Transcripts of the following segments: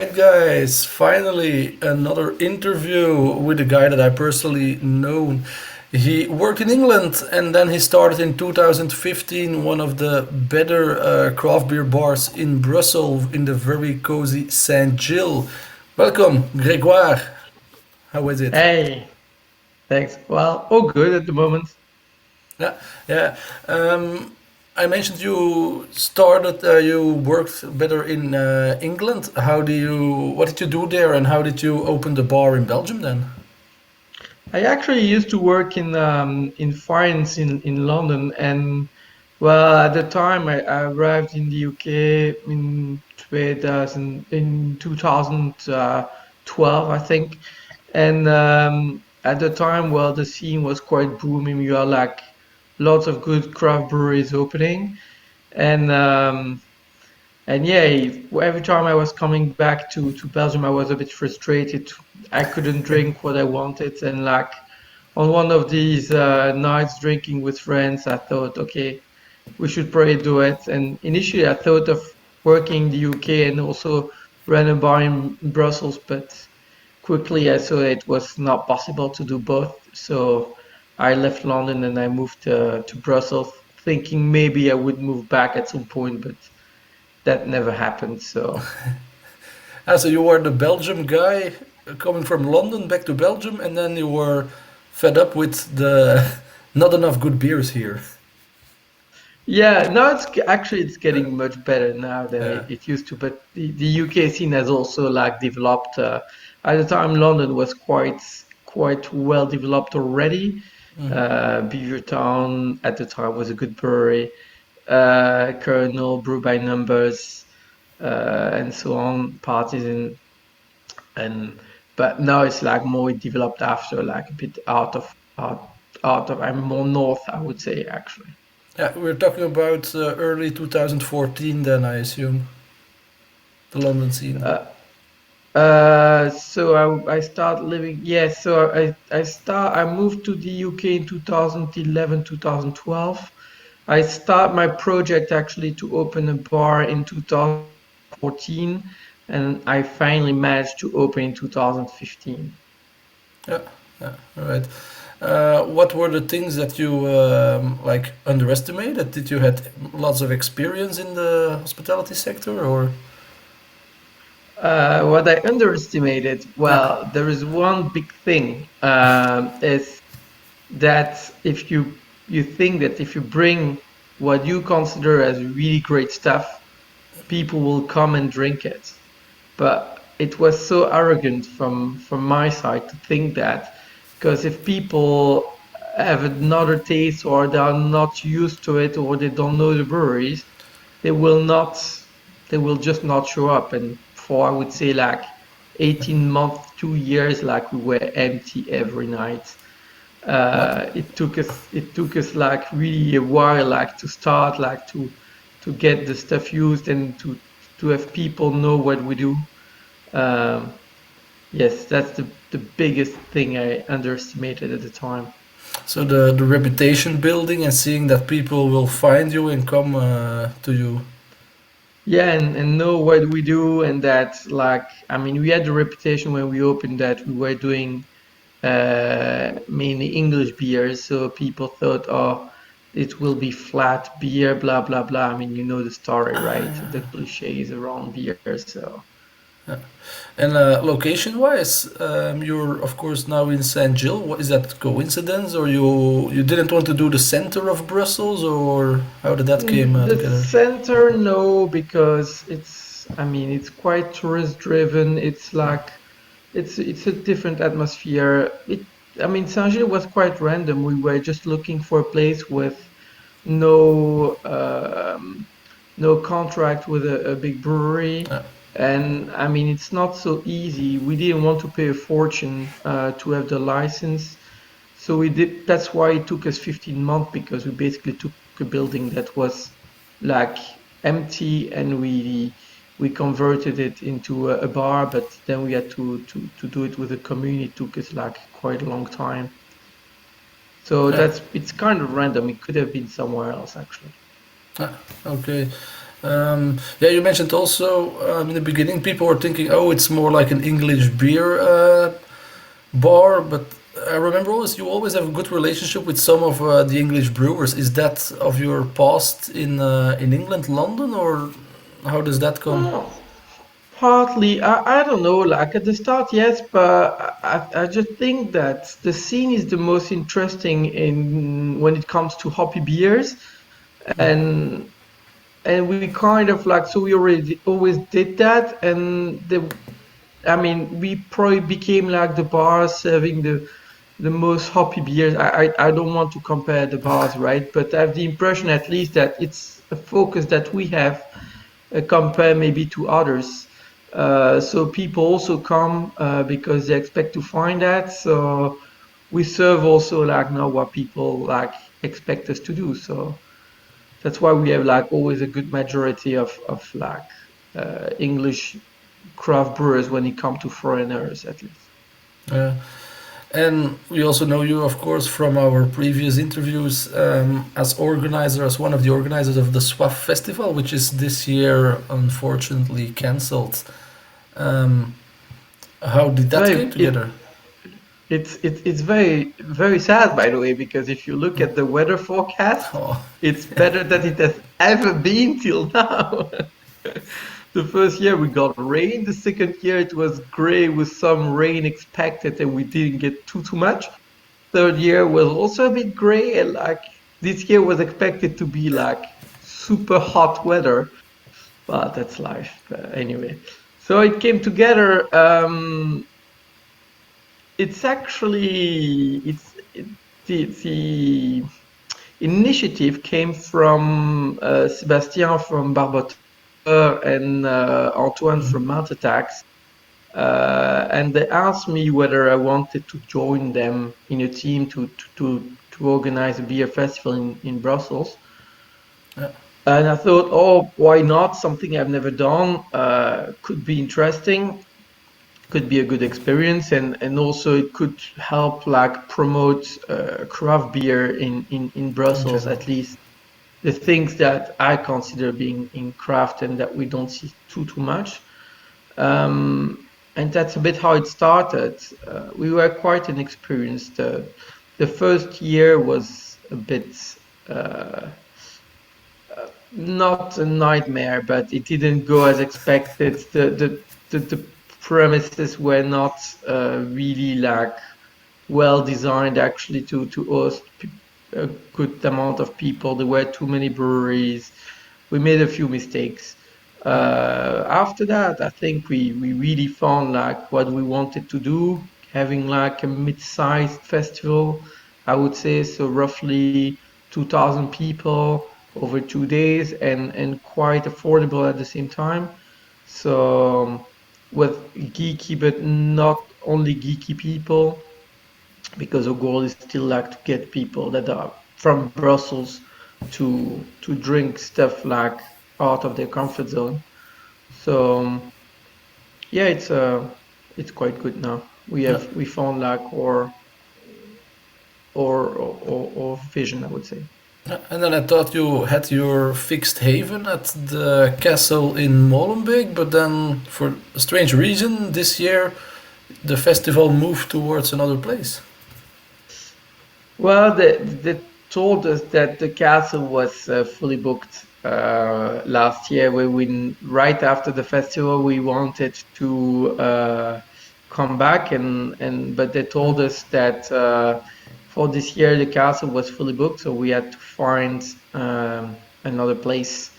Hey guys, finally another interview with a guy that I personally know. He worked in England and then he started in 2015 one of the better craft beer bars in Brussels in the very cozy Saint Gilles. Welcome, Grégoire. How is it? Hey, thanks. Well, all good at the moment. Yeah, yeah. Um, I mentioned you worked better in England. What did you do there and how did you open the bar in Belgium then? I actually used to work in finance in London, and well, at the time I arrived in the UK in 2012, I think, and at the time, well, the scene was quite booming. You had like lots of good craft breweries opening, and yeah, every time I was coming back to Belgium, I was a bit frustrated. I couldn't drink what I wanted. And like on one of these nights drinking with friends, I thought, okay, we should probably do it. And initially, I thought of working in the UK and also run a bar in Brussels, but quickly I saw it was not possible to do both. So I left London and I moved to Brussels, thinking maybe I would move back at some point, but that never happened. So So you were the Belgium guy coming from London back to Belgium, and then you were fed up with the not enough good beers here. yeah, now it's getting much better now than Yeah. it used to. But the UK scene has also like developed. At the time, London was quite well developed already. Beavertown at the time was a good brewery. Colonel, Brew by Numbers, and so on. Partisan and but now it's like more developed after like a bit out of I'm more north, I would say, actually. Yeah, we're talking about early 2014 then, I assume, the London scene. uh, so I start living, yeah, so I moved to the UK in 2011 2012. I start my project actually to open a bar in 2014, and I finally managed to open in 2015. Yeah, yeah, all right. What were the things that you like underestimated? Did you had lots of experience in the hospitality sector, or What I underestimated, yeah, well, there is one big thing, is that if you think that if you bring what you consider as really great stuff, people will come and drink it. But it was so arrogant from my side to think that, because if people have another taste or they are not used to it or they don't know the breweries, they will not they will just not show up. And for I would say like 18 months, 2 years, like we were empty every night. what? It took us like really a while like to start like to get the stuff used and to have people know what we do. um, yes, that's the biggest thing I underestimated at the time. So the reputation building and seeing that people will find you and come to you. Yeah, and know what we do, and that like I mean we had the reputation when we opened that we were doing mainly English beers, so people thought, oh, it will be flat beer, blah blah blah. I mean, you know the story, right? The cliches around beer. So And location-wise, you're of course now in Saint Gilles. What is that coincidence, or you didn't want to do the center of Brussels, or how did that came the together? center, no, because I mean, it's quite tourist driven. It's like it's a different atmosphere. I mean, Saint-Gilles was quite random. We were just looking for a place with no no contract with a big brewery. Uh, And I mean, it's not so easy. We didn't want to pay a fortune to have the license. So we did, that's why it took us 15 months, because we basically took a building that was like empty, and we converted it into a bar, but then we had to do it with a community. It took us like quite a long time. So yeah, it's kind of random. It could have been somewhere else actually. yeah, okay. Yeah, you mentioned also in the beginning people were thinking, oh, it's more like an English beer bar, but I remember always you always have a good relationship with some of the English brewers. Is that of your past in England, London, or how does that come? Oh, partly, I don't know, like at the start, yes, but I just think that the scene is the most interesting in when it comes to hoppy beers, and we kind of like, so we already always did that, and I mean, we probably became like the bars serving the most hoppy beers. I don't want to compare the bars, right? But I have the impression at least that it's a focus that we have compared maybe to others. So people also come because they expect to find that. So we serve also like now what people like expect us to do. So that's why we have like always a good majority of like English craft brewers when it comes to foreigners at least. Uh, and we also know you, of course, from our previous interviews as organizer, as one of the organizers of the SWAF Festival, which is this year unfortunately cancelled. Um, how did It's that very came together? it's very sad by the way because if you look at the weather forecast, Oh, it's better than it has ever been till now. The first year we got rain, the second year it was gray with some rain expected and we didn't get too much. Third year was also a bit gray and like this year was expected to be like super hot weather, but that's life. But anyway, so it came together. It's actually the initiative came from Sébastien from Barboteur and Antoine from Mart Attacks, and they asked me whether I wanted to join them in a team to organize a beer festival in Brussels. yeah, And I thought, oh, why not? Something I've never done could be interesting, could be a good experience, and also it could help like promote craft beer in in Brussels, general. at least the things that I consider being in craft and that we don't see too much. And that's a bit how it started. We were quite inexperienced. The first year was a bit uh, not a nightmare, but it didn't go as expected. The premises were not really like well designed actually to host a good amount of people. There were too many breweries. We made a few mistakes. After that, I think we really found like what we wanted to do, having like a mid-sized festival, I would say, so roughly 2,000 people over 2 days and quite affordable at the same time. So with geeky, but not only geeky people, because our goal is still like to get people that are from Brussels to drink stuff like out of their comfort zone. So yeah, it's quite good now. Yeah. We found like our vision, I would say. Yeah, and then I thought you had your fixed haven at the castle in Molenbeek, but then for a strange reason this year the festival moved towards another place. Well, they told us that the castle was fully booked last year. Right after the festival, we wanted to come back, and but they told us that for this year the castle was fully booked, so we had to find another place.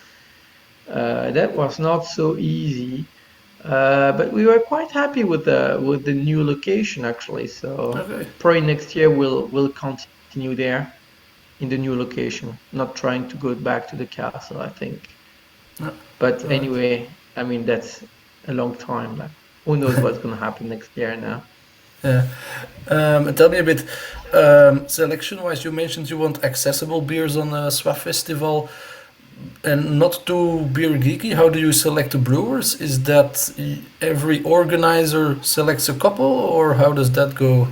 That was not so easy, but we were quite happy with the new location actually. So Okay. probably next year we'll continue there in the new location, not trying to go back to the castle, I think. Yeah. But All right. anyway, I mean that's a long time. Like who knows what's gonna happen next year now? Yeah. Tell me a bit, selection-wise, you mentioned you want accessible beers on the SWA Festival and not too beer geeky. How do you select the brewers? Is that every organizer selects a couple, or how does that go?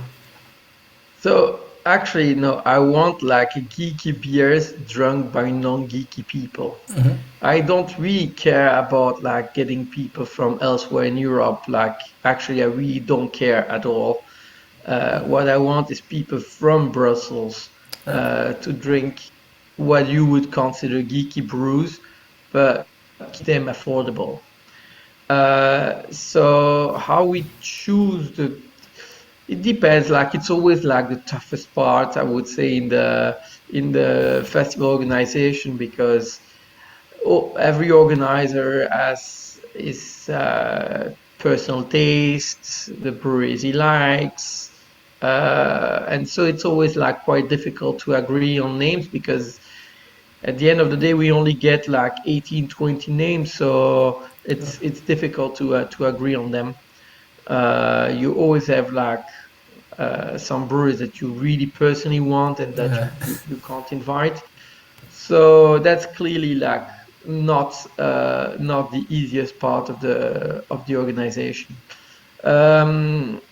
Actually, no, I want like geeky beers drunk by non-geeky people. I don't really care about like getting people from elsewhere in Europe. Like, actually, I really don't care at all. What I want is people from Brussels Yeah, to drink what you would consider geeky brews, but keep them affordable. So how we choose the it depends. Like it's always like the toughest part, I would say, in the festival organization because every organizer has his personal tastes, the breweries he likes, and so it's always like quite difficult to agree on names because at the end of the day we only get like 18, 20 names, so it's difficult to agree on them. You always have like some breweries that you really personally want and that yeah, you can't invite. So that's clearly like not the easiest part of the organization. Um,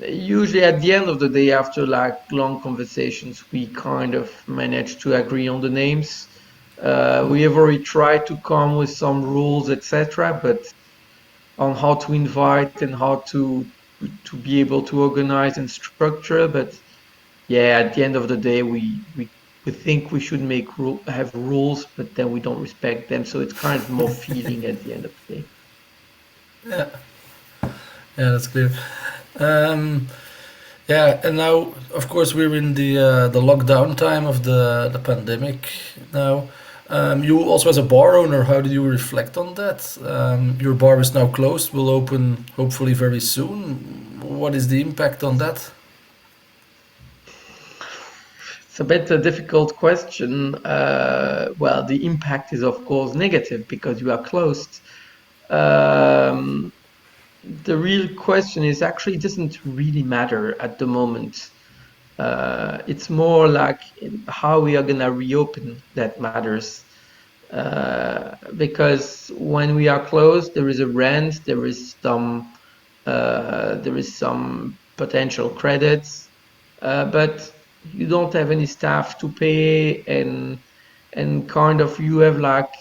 Usually at the end of the day, after like long conversations, we kind of manage to agree on the names. We have already tried to come with some rules, etc., but on how to invite and how to be able to organize and structure. But yeah, at the end of the day, we think we should have rules, but then we don't respect them. So it's kind of more feeling at the end of the day. yeah, yeah. That's clear. Um, yeah, and now, of course, we're in the lockdown time of the pandemic now. You also, as a bar owner, how do you reflect on that? Your bar is now closed. Will open hopefully very soon. What is the impact on that? It's a bit a difficult question. Well, the impact is of course negative because you are closed. Um, the real question is actually it doesn't really matter at the moment. It's more like how we are gonna reopen that matters. Because when we are closed, there is a rent, there is some potential credits, but you don't have any staff to pay, and kind of you have like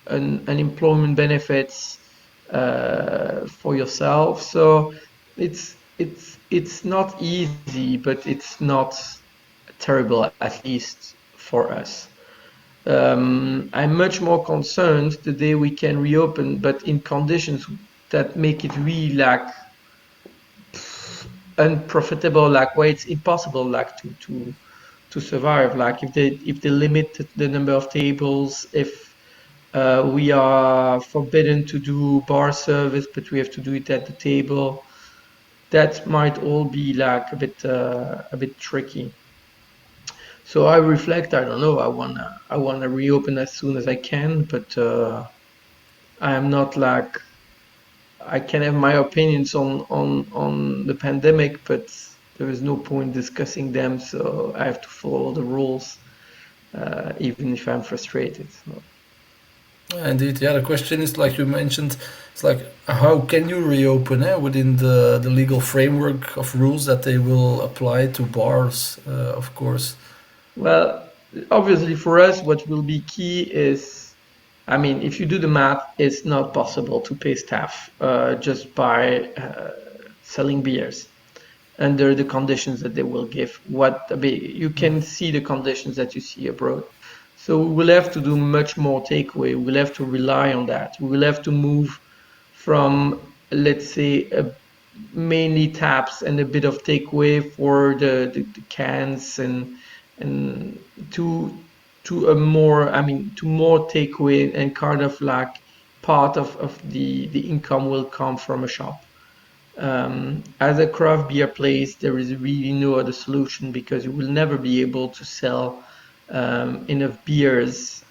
an employment benefits for yourself. So it's not easy, but it's not terrible, at least for us. I'm much more concerned the day we can reopen, but in conditions that make it really like unprofitable, like where it's impossible like to survive. Like if they limit the number of tables, if we are forbidden to do bar service, but we have to do it at the table, that might all be like a bit tricky. So I reflect, I don't know, I wanna reopen as soon as I can, but I'm not like I can have my opinions on the pandemic, but there is no point discussing them, so I have to follow the rules, even if I'm frustrated. So, Indeed, yeah. The question is, like you mentioned, it's like how can you reopen within the legal framework of rules that they will apply to bars, of course. well, obviously for us, what will be key is, I mean, if you do the math, it's not possible to pay staff just by selling beers under the conditions that they will give. You can see the conditions that you see abroad. So we will have to do much more takeaway. We'll have to rely on that. We will have to move from, let's say, mainly taps and a bit of takeaway for the cans and to to a more, I mean, to more takeaway and kind of like part of the income will come from a shop. As a craft beer place, there is really no other solution because you will never be able to sell enough beers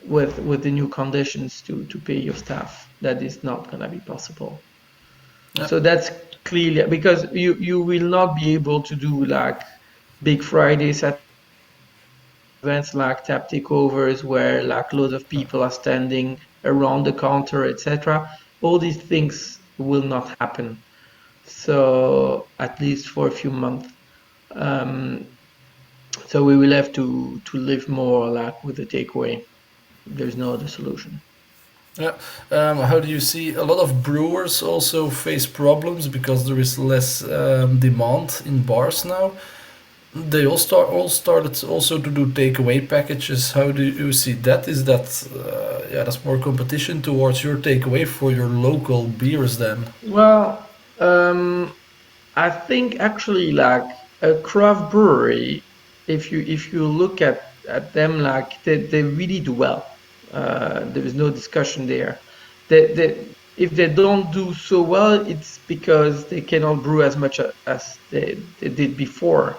with the new conditions to pay your staff. That is not gonna be possible. Yeah, So that's clearly because you will not be able to do like big Friday, Saturday, Sunday events like tap takeovers where like loads of people are standing around the counter, etc. All these things will not happen. So at least for a few months. Um, so we will have to live more like with the takeaway. There's no other solution. Yeah. How do you see a lot of brewers also face problems because there is less demand in bars now? They all started also to do takeaway packages. How do you see that? Is that yeah, that's more competition towards your takeaway for your local beers then? Well, I think actually like a craft brewery, if you look at them like they really do well. There is no discussion there. If they don't do so well, it's because they cannot brew as much as they did before.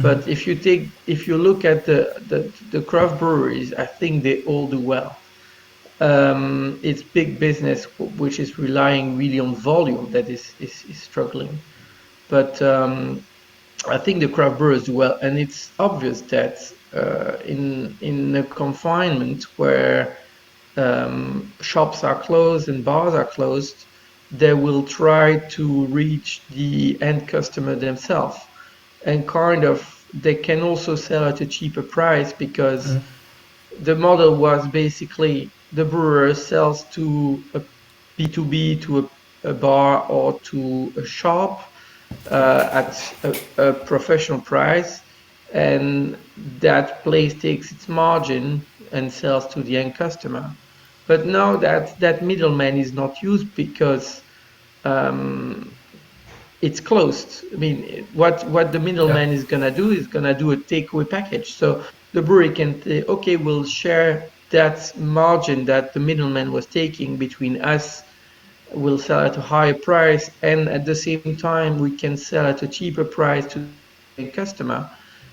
But if you look at the craft breweries, I think they all do well. It's big business which is relying really on volume that is struggling. But I think the craft brewers do well, and it's obvious that in a confinement where shops are closed and bars are closed, they will try to reach the end customer themselves, and kind of they can also sell at a cheaper price because the model was basically the brewer sells to a B2B, to a bar or to a shop at a professional price, and that place takes its margin and sells to the end customer. But now that middleman is not used because um, it's closed. I mean, what the Yeah. middleman is gonna do is gonna do a takeaway package. So the brewery can say, okay, we'll share that margin that the middleman was taking between us. We'll sell at a higher price, and at the same time, we can sell at a cheaper price to the end customer.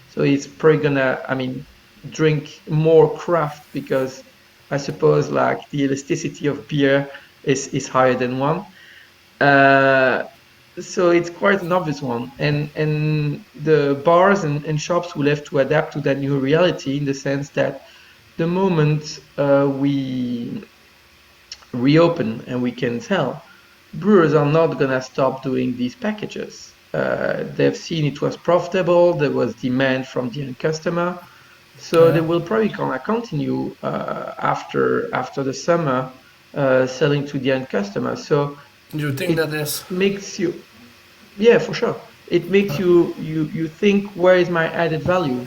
So it's probably gonna, I mean, drink more craft because I suppose like the elasticity of beer is higher than one. Uh, so it's quite an obvious one, and the bars and shops will have to adapt to that new reality in the sense that the moment we reopen and we can sell, brewers are not gonna stop doing these packages. They've seen it was profitable, there was demand from the end customer, so they Yeah. will probably gonna continue after the summer selling to the end customer. So You think it that is? makes you, yeah, for sure. It makes you think, where is my added value,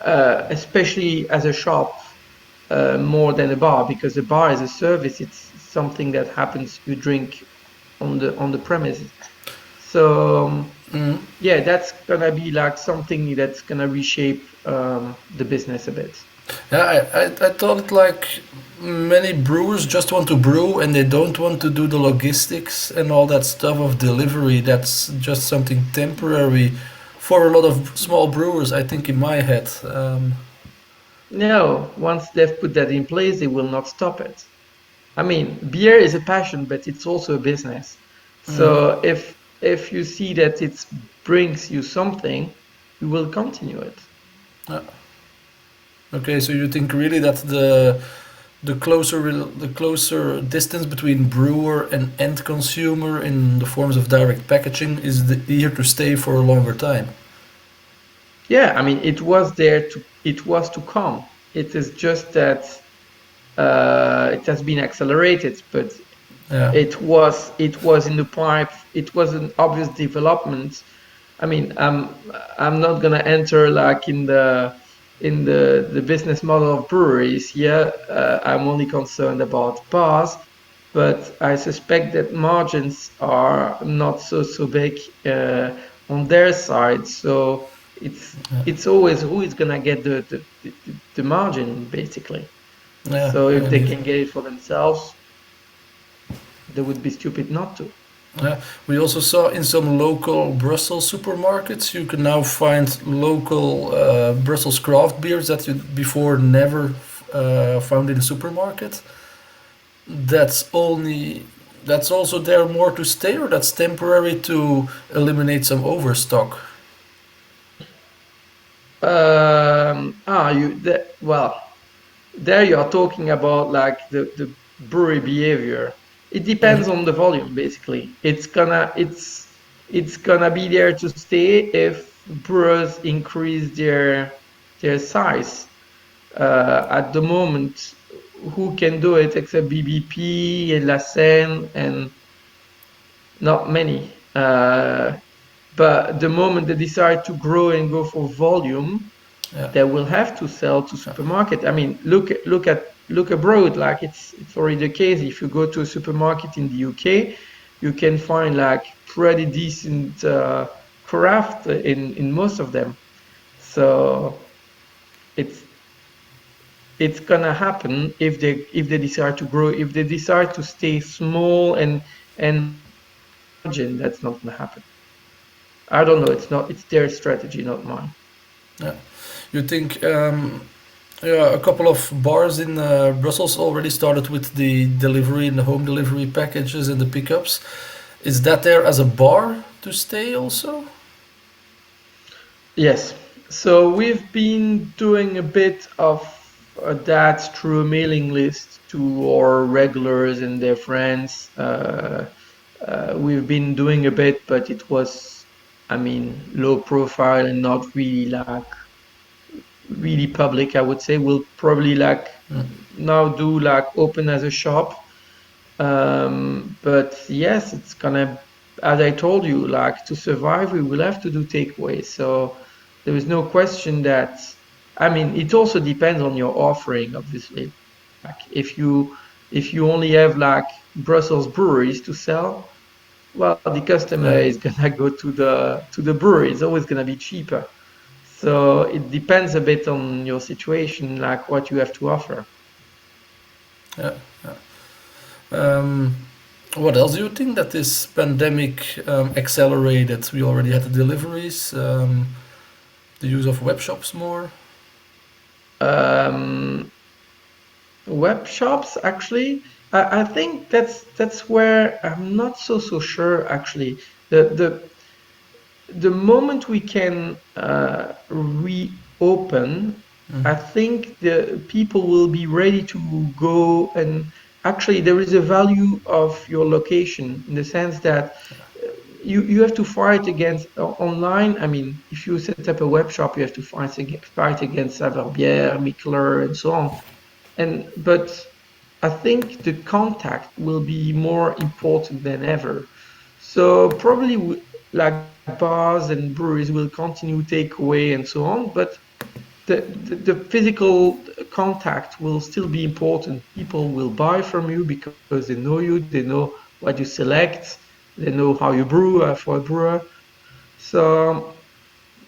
especially as a shop, more than a bar, because a bar is a service. It's something that happens. You drink on the premises. So yeah, that's gonna be like something that's gonna reshape the business a bit. Yeah, I thought it like many brewers just want to brew and they don't want to do the logistics and all that stuff of delivery. That's just something temporary for a lot of small brewers, I think, in my head. No, once they've put that in place, they will not stop it. I mean, beer is a passion, but it's also a business. So if you see that it brings you something, you will continue it. Uh, okay, so you think really that the closer distance between brewer and end consumer in the forms of direct packaging is here to stay for a longer time. Yeah, I mean, it was to come. It is just that it has been accelerated, but Yeah. it was in the pipe. It was an obvious development. I mean, I'm not gonna enter like in the business model of breweries here. I'm only concerned about bars, but I suspect that margins are not so big on their side. So it's always who is gonna get the margin basically. Yeah, So if they indeed. can get it for themselves, they would be stupid not to. We also saw in some local Brussels supermarkets you can now find local Brussels craft beers that you before never found in a supermarket. That's only that's also there more to stay, or that's temporary to eliminate some overstock. Well, there you are talking about like the brewery behavior. It depends on the volume, basically. It's gonna be there to stay if brewers increase their size. At the moment, who can do it except BBP and La Seine and not many. But the moment they decide to grow and go for volume, Yeah, they will have to sell to supermarket. I mean, look abroad. Like it's already the case. If you go to a supermarket in the UK, you can find like pretty decent craft in most of them. So it's it's gonna happen if they decide to grow. If they decide to stay small and have low margin, that's not gonna happen. I don't know. It's their strategy, not mine. yeah. You think yeah, a couple of bars in Brussels already started with the delivery and the home delivery packages and the pickups. Is that there as a bar to stay also? Yes. So we've been doing a bit of that through a mailing list to our regulars and their friends. We've been doing a bit, but it was, I mean, low profile and not really like really public, I would say. We'll probably like now do like open as a shop. But yes, it's gonna, as I told you, like to survive, we will have to do takeaway. So there is no question that, I mean, it also depends on your offering, obviously. Like if you only have like Brussels breweries to sell, well, the customer Yeah, is gonna go to the brewery. It's always gonna be cheaper. So it depends a bit on your situation, like what you have to offer. yeah. Um, what else do you think that this pandemic accelerated? We already had the deliveries, the use of web shops more. Um, Web shops, actually, I think that's where I'm not so sure. Actually, the moment we can reopen, I think the people will be ready to go. And actually, there is a value of your location in the sense that you have to fight against online. I mean, if you set up a web shop, you have to fight against Saverbière, Mikler, and so on. And but I think the contact will be more important than ever. So probably like bars and breweries will continue takeaway and so on, but the physical contact will still be important. People will buy from you because they know you, they know what you select, they know how you brew for a brewer. So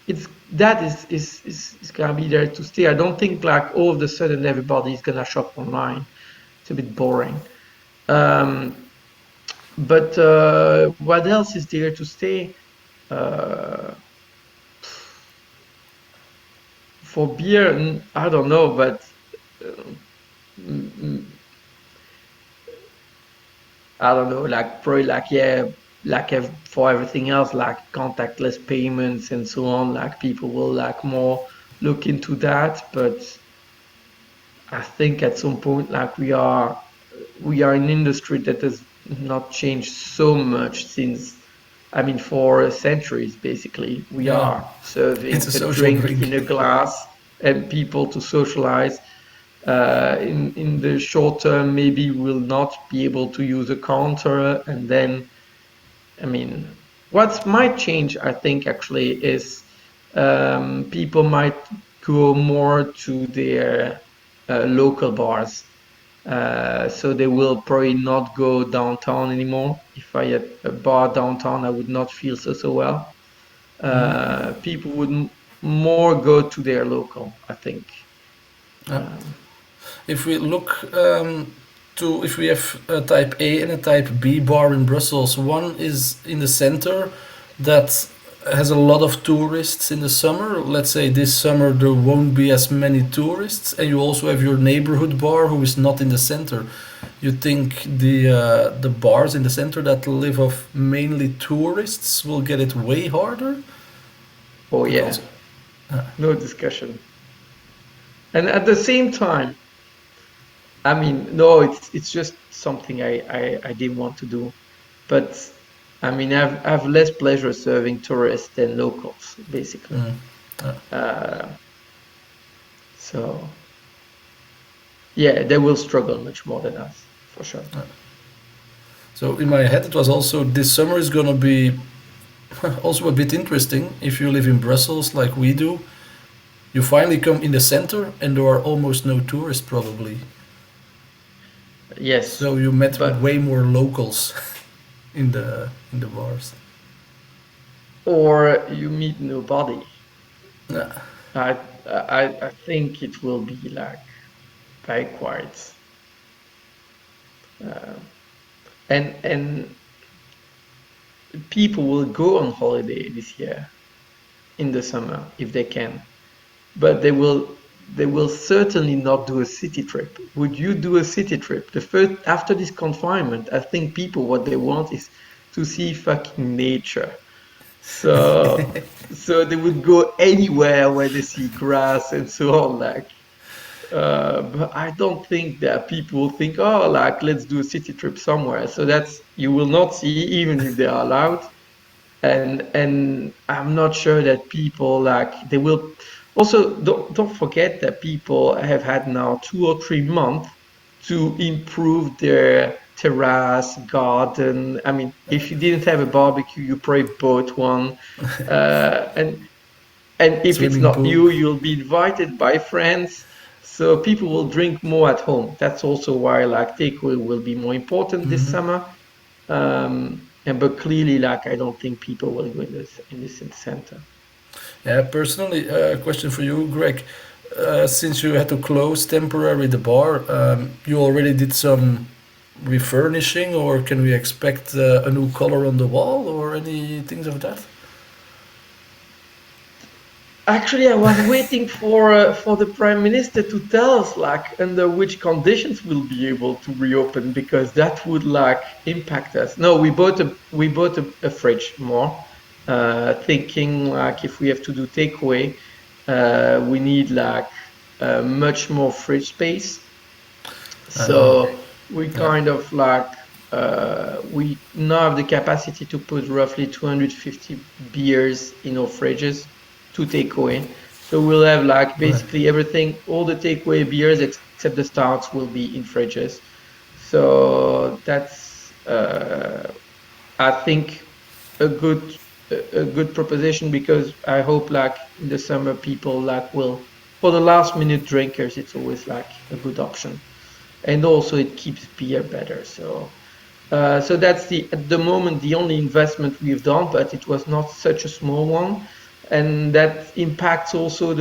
it's that is gonna be there to stay. I don't think like all of a sudden everybody is gonna shop online. It's a bit boring. Um, but what else is there to stay? Uh, for beer, I don't know, but uh, mm, mm, I don't know, like probably like yeah, like for everything else, like contactless payments and so on, like people will like more look into that. But I think at some point, like we are an industry that has not changed so much since, I mean, for centuries, basically. We Yeah, are it's a serving a social drink drink. in a glass and people to socialize. In the short term, maybe we'll not be able to use a counter. And then, I mean, what might change, I think, actually, is people might go more to their local bars. So they will probably not go downtown anymore. If I had a bar downtown, I would not feel so well. People would more go to their local, I think. Yeah. Um, If we look to if we have a type A and a type B bar in Brussels, one is in the center that has a lot of tourists in the summer. Let's say this summer there won't be as many tourists, and you also have your neighborhood bar who is not in the center. You think the bars in the center that live off mainly tourists will get it way harder oh because yeah, no discussion. And at the same time, I mean, no, it's just something I didn't want to do. But I mean, I've less pleasure serving tourists than locals, basically. Mm. Uh, Uh, so yeah, they will struggle much more than us, for sure. so in my head, it was also this summer is gonna be also a bit interesting if you live in Brussels like we do. You finally come in the center, and there are almost no tourists probably. Yes, So you met but way more locals in the bars. or you meet nobody. Yeah. I I think it will be like very quiet. Uh, and people will go on holiday this year in the summer if they can, but they will certainly not do a city trip. Would you do a city trip? The first after this confinement, I think people what they want is to see fucking nature. So they would go anywhere where they see grass and so on, like. But I don't think that people think, oh, like let's do a city trip somewhere. So that's you will not see even if they are allowed. And I'm not sure that people like they will. Also, don't forget that people have had now 2 or 3 months to improve their terrace, garden. I mean, if you didn't have a barbecue, you probably bought one. And if it's Swimming not pool. you, you'll be invited by friends. So people will drink more at home. That's also why like takeaway will be more important this Hmm. summer. And but clearly, like I don't think people will go in this center. Yeah, personally, a question for you, Greg. Since you had to close temporarily the bar, you already did some refurnishing, or can we expect a new color on the wall or any things of that? Actually, I was waiting for the prime minister to tell us like under which conditions we'll be able to reopen because that would like impact us. No, we bought a fridge more, thinking like if we have to do takeaway, we need like much more fridge space. Uh, So we yeah, kind of like we now have the capacity to put roughly 250 beers in our fridges to take away. So we'll have like right. basically everything, all the takeaway beers except the stouts will be in fridges. So that's I think a good a good proposition because I hope like in the summer people like will for the last minute drinkers it's always like a good option and also it keeps beer better. So that's at the moment the only investment we've done, but it was not such a small one, and that impacts also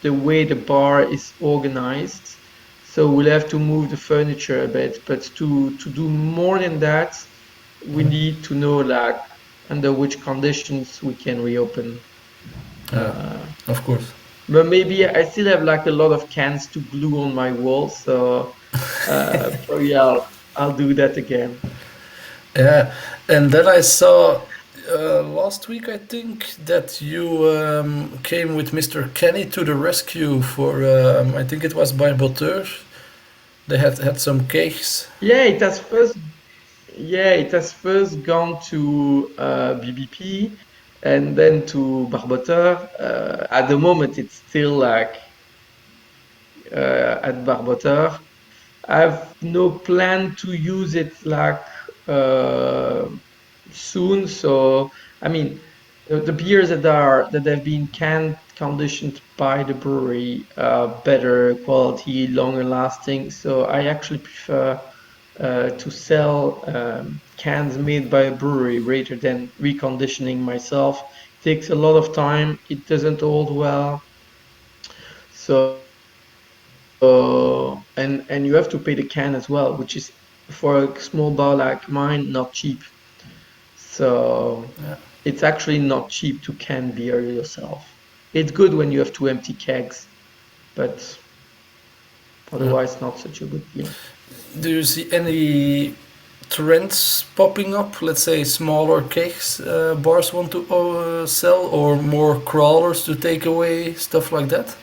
the way the bar is organized. So we'll have to move the furniture a bit, but to do more than that, we need to know like under which conditions we can reopen. Yeah, Uh, of course. but maybe I still have like a lot of cans to glue on my wall, so probably I'll do that again. Yeah, and then I saw last week, I think, that you came with Mr. Kenny to the rescue for, I think it was by Boteur. They had some cakes. Yeah, it has first gone to BBP and then to Barboteur. At the moment, it's still like at Barboteur. I've no plan to use it like uh, soon. So I mean, the beers that have been canned conditioned by the brewery are better quality, longer lasting. So I actually prefer to sell cans made by a brewery rather than reconditioning myself. It takes a lot of time. It doesn't hold well. So and you have to pay the can as well, which is for a small bar like mine not cheap. So Yeah, it's actually not cheap to can beer yourself. It's good when you have two empty kegs, but yeah. otherwise not such a good deal. Do you see any trends popping up? Let's say smaller cakes bars want to sell, or more crawlers to take away, stuff like that?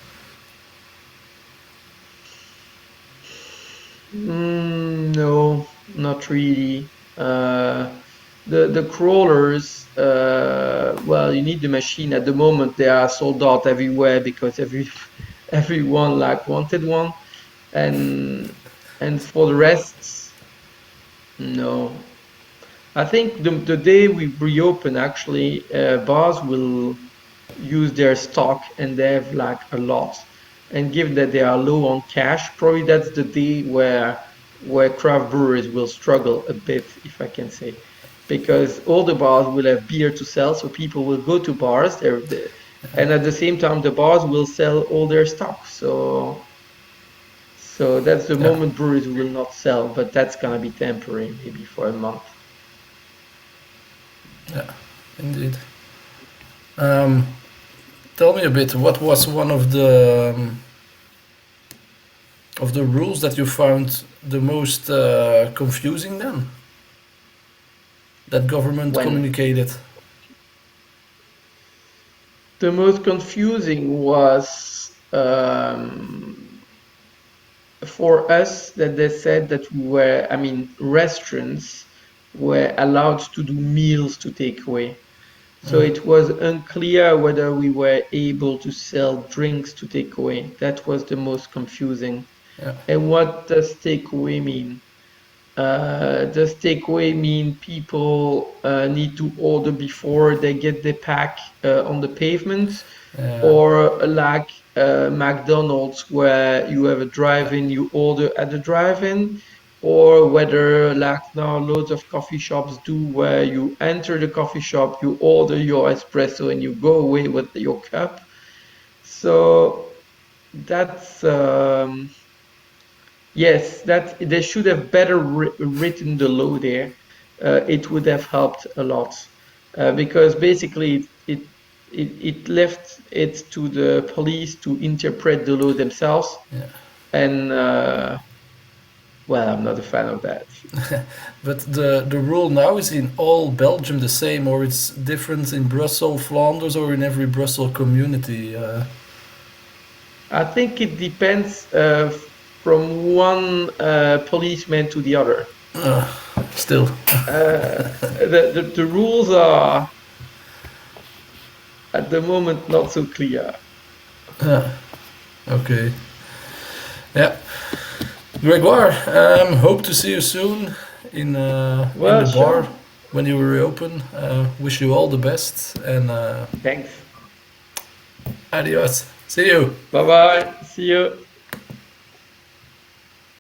No, not really. the crawlers, well, you need the machine. At the moment, they are sold out everywhere because everyone like wanted one. And for the rest, no. I think the day we reopen, actually, bars will use their stock and they have like a lot. And given that they are low on cash, probably that's the day where craft breweries will struggle a bit, if I can say, because all the bars will have beer to sell, so people will go to bars. And at the same time, the bars will sell all their stock. So that's the Yeah, moment breweries will not sell, but that's gonna be temporary, maybe for a month. yeah, indeed. Um, Tell me a bit. What was one of the rules that you found the most confusing then? That government When communicated. the most confusing was for us that they said that we were, I mean, restaurants were allowed to do meals to take away. So it was unclear whether we were able to sell drinks to take away. That was the most confusing. Yeah, And what does takeaway mean? Does takeaway mean people need to order before they get the pack on the pavement, yeah, or like McDonald's where you have a drive-in, you order at the drive-in, or whether like now loads of coffee shops do where you enter the coffee shop, you order your espresso and you go away with your cup. So that's yes, that they should have better written the law there. It would have helped a lot because basically it left it to the police to interpret the law themselves, yeah. and well, I'm not a fan of that. But the rule now is in all Belgium the same, or it's different in Brussels, Flanders, or in every Brussels community. I think it depends from one policeman to the other. Still. The rules are at the moment not so clear. Okay. Yeah. Grégoire, hope to see you soon in Well, the bar sure. when you reopen. Wish you all the best and Thanks. adios. See you. Bye bye. See you.